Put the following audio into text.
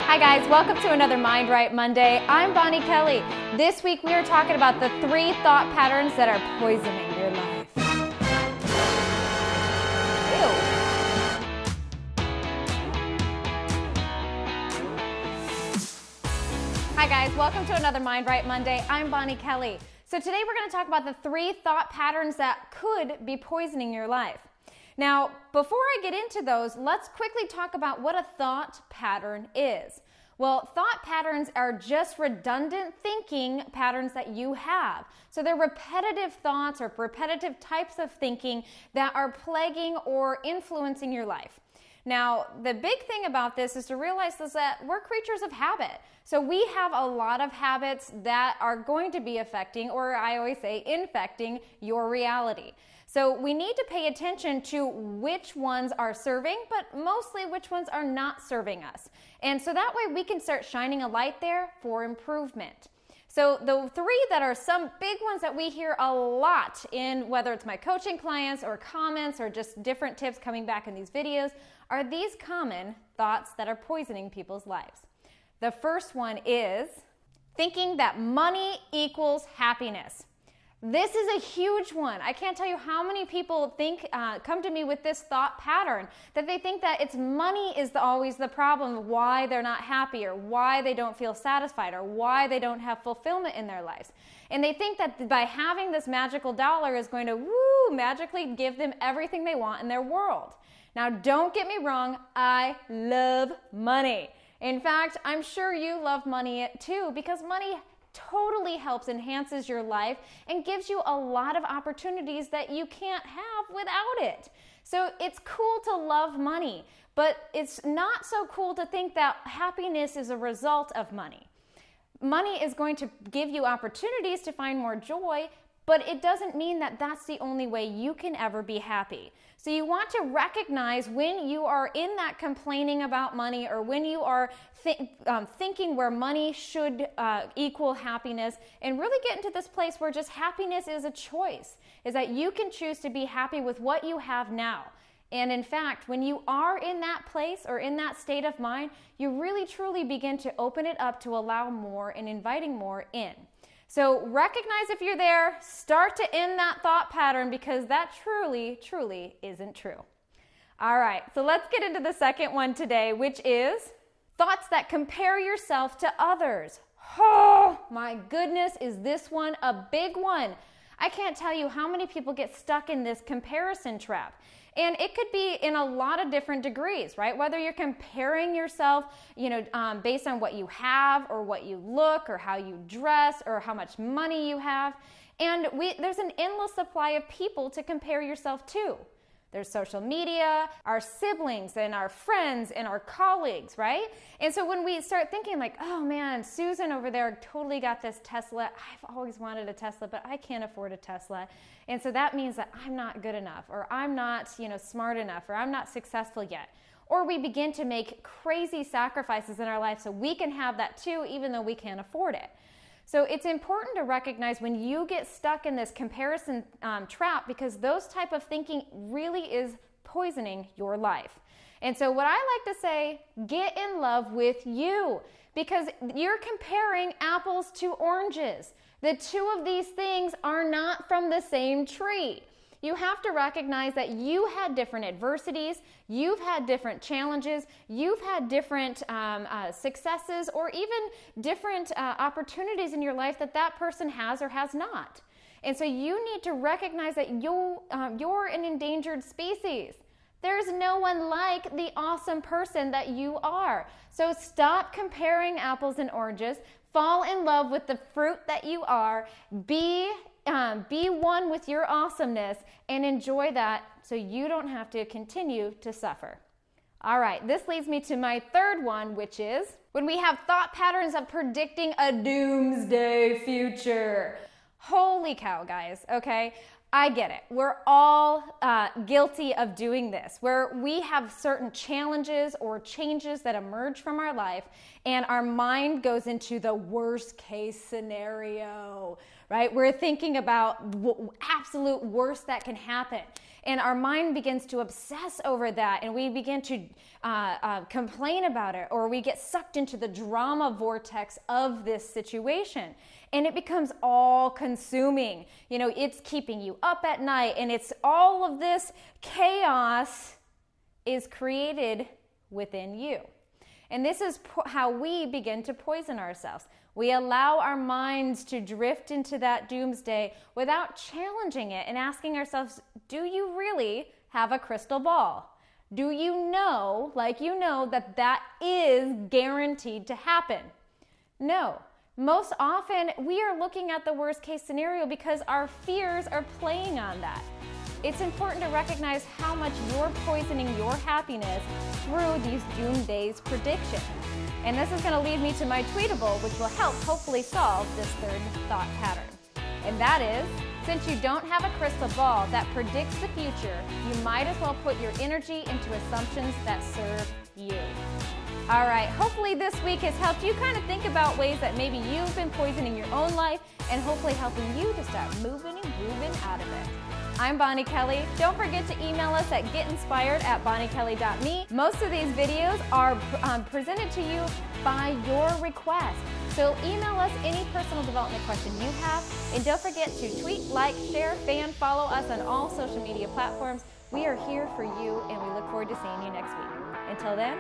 Hi guys, welcome to another Mind Right Monday. I'm Bonnie Kelly. This week we are talking about the 3 thought patterns that are poisoning your life. Ew. Hi guys, welcome to another Mind Right Monday. I'm Bonnie Kelly. So today we're going to talk about the 3 thought patterns that could be poisoning your life. Now, before I get into those, let's quickly talk about what a thought pattern is. Well, thought patterns are just redundant thinking patterns that you have. So they're repetitive thoughts or repetitive types of thinking that are plaguing or influencing your life. Now, the big thing about this is to realize is that we're creatures of habit. So we have a lot of habits that are going to be affecting, or I always say infecting, your reality. So we need to pay attention to which ones are serving, but mostly which ones are not serving us. And so that way we can start shining a light there for improvement. So the 3 that are some big ones that we hear a lot in, whether it's my coaching clients or comments or just different tips coming back in these videos, are these common thoughts that are poisoning people's lives. The first one is thinking that money equals happiness. This is a huge one. I can't tell you how many people come to me with this thought pattern, that they think that it's money is always the problem of why they're not happy or why they don't feel satisfied or why they don't have fulfillment in their lives. And they think that by having this magical dollar is going to magically give them everything they want in their world. Now, don't get me wrong, I love money. In fact, I'm sure you love money too, because money totally helps, enhances your life, and gives you a lot of opportunities that you can't have without it. So it's cool to love money, but it's not so cool to think that happiness is a result of money. Money is going to give you opportunities to find more joy, but it doesn't mean that that's the only way you can ever be happy. So you want to recognize when you are in that complaining about money, or when you are thinking where money should equal happiness, and really get into this place where just happiness is a choice, is that you can choose to be happy with what you have now. And in fact, when you are in that place or in that state of mind, you really truly begin to open it up to allow more and inviting more in. So recognize if you're there, start to end that thought pattern, because that truly, truly isn't true. All right, so let's get into the second one today, which is thoughts that compare yourself to others. Oh my goodness, is this one a big one? I can't tell you how many people get stuck in this comparison trap. And it could be in a lot of different degrees, right? Whether you're comparing yourself, based on what you have or what you look or how you dress or how much money you have. And there's an endless supply of people to compare yourself to. There's social media, our siblings and our friends and our colleagues, right? And so when we start thinking like, oh man, Susan over there totally got this Tesla. I've always wanted a Tesla, but I can't afford a Tesla. And so that means that I'm not good enough, or I'm not, smart enough, or I'm not successful yet. Or we begin to make crazy sacrifices in our life so we can have that too, even though we can't afford it. So it's important to recognize when you get stuck in this comparison trap, because those type of thinking really is poisoning your life. And so what I like to say, get in love with you, because you're comparing apples to oranges. The 2 of these things are not from the same tree. You have to recognize that you had different adversities, you've had different challenges, you've had different successes, or even different opportunities in your life that person has or has not. And so you need to recognize that you're an endangered species. There's no one like the awesome person that you are. So stop comparing apples and oranges. Fall in love with the fruit that you are. Be one with your awesomeness and enjoy that, so you don't have to continue to suffer. All right, this leads me to my third one, which is when we have thought patterns of predicting a doomsday future. Holy cow, guys, okay? I get it. We're all guilty of doing this, where we have certain challenges or changes that emerge from our life, and our mind goes into the worst case scenario, right? We're thinking about absolute worst that can happen. And our mind begins to obsess over that, and we begin to complain about it, or we get sucked into the drama vortex of this situation. And it becomes all consuming. You know, it's keeping you up at night, and it's all of this chaos is created within you. And this is how we begin to poison ourselves. We allow our minds to drift into that doomsday without challenging it and asking ourselves, do you really have a crystal ball? Do you know, like you know, that that is guaranteed to happen? No. Most often, we are looking at the worst case scenario because our fears are playing on that. It's important to recognize how much you're poisoning your happiness through these doomsday predictions. And this is going to lead me to my tweetable, which will help hopefully solve this third thought pattern. And that is, since you don't have a crystal ball that predicts the future, you might as well put your energy into assumptions that serve you. All right, hopefully this week has helped you kind of think about ways that maybe you've been poisoning your own life, and hopefully helping you to start moving and grooving out of it. I'm Bonnie Kelly. Don't forget to email us at getinspired@bonniekelly.me. Most of these videos are presented to you by your request. So email us any personal development question you have. And don't forget to tweet, like, share, fan, follow us on all social media platforms. We are here for you, and we look forward to seeing you next week. Until then,